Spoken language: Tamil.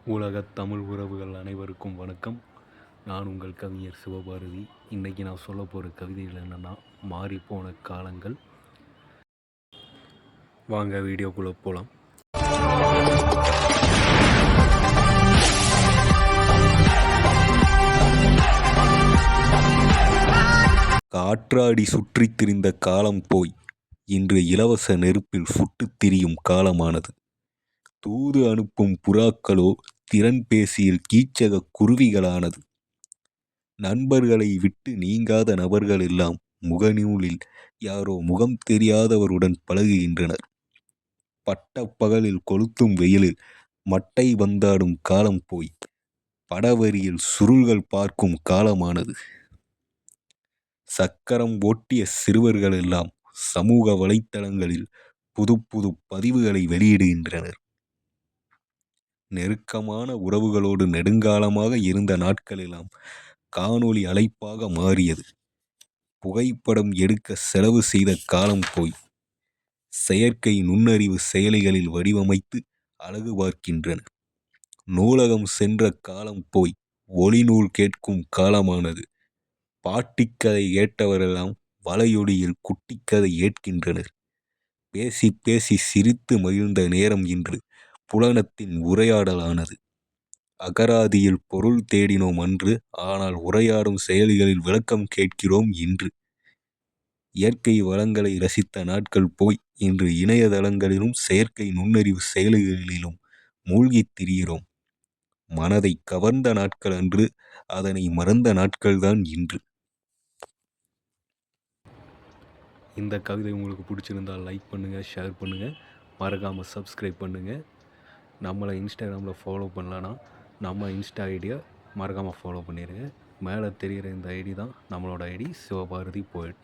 உலகத் தமிழ் உறவுகள் அனைவருக்கும் வணக்கம். நான் உங்கள் கவிஞர் சிவபாரதி. இன்றைக்கி நான் சொல்ல போகிற கவிதைகள் என்னென்னா, மாறிப்போன காலங்கள். வாங்க வீடியோக்குள்ளே போகலாம். காற்றாடி சுற்றித் திரிந்த காலம் போய் இன்று இலவச நெருப்பில் சுட்டுத் திரியும் காலமானது. தூது அனுப்பும் புறாக்களோ திறன்பேசியில் கீச்சக குருவிகளானது. நண்பர்களை விட்டு நீங்காத நபர்கள் எல்லாம் முகநூலில் யாரோ முகம் தெரியாதவருடன் பழகுகின்றனர். பட்ட பகலில் கொளுத்தும் வெயிலில் மட்டை வந்தாடும் காலம் போய் படவரியில் சுருள்கள் பார்க்கும் காலமானது. சக்கரம் ஓட்டிய சிறுவர்கள் எல்லாம் சமூக வலைத்தளங்களில் புது புது பதிவுகளை வெளியிடுகின்றனர். நெருக்கமான உறவுகளோடு நெடுங்காலமாக இருந்த நாட்களெல்லாம் காணொளி அழைப்பாக மாறியது. புகைப்படம் எடுக்க செலவு செய்த காலம் போய் செயற்கை நுண்ணறிவு செயலிகளில் வடிவமைத்து அழகு பார்க்கின்றனர். நூலகம் சென்ற காலம் போய் ஒளிநூல் கேட்கும் காலமானது. பாட்டிக்கதை கேட்டவரெல்லாம் வலையொலியில் குட்டிக்கதை ஏற்கின்றனர். பேசி பேசி சிரித்து மகிழ்ந்த நேரம் இன்று புலனத்தின் உரையாடலானது. அகராதியில் பொருள் தேடினோம் அன்று, ஆனால் உரையாடும் செயலிகளில் விளக்கம் கேட்கிறோம் இன்று. இயற்கை வளங்களை ரசித்த நாட்கள் போய் இன்று இணையதளங்களிலும் செயற்கை நுண்ணறிவு செயலிகளிலும் மூழ்கித் திரிகிறோம். மனதை கவர்ந்த நாட்கள் அன்று, அதனை மறந்த நாட்கள்தான் இன்று. இந்த கவிதை உங்களுக்கு பிடிச்சிருந்தால் லைக் பண்ணுங்கள், ஷேர் பண்ணுங்கள், மறக்காமல் சப்ஸ்கிரைப் பண்ணுங்கள். நம்மளை இன்ஸ்டாகிராமில் ஃபாலோ பண்ணலன்னா நம்ம இன்ஸ்டா ஐடியை மறக்காமல் ஃபாலோ பண்ணிடுங்க. மேலே தெரிகிற இந்த ஐடி தான் நம்மளோட ஐடி, சிவபாரதி போய்ட்.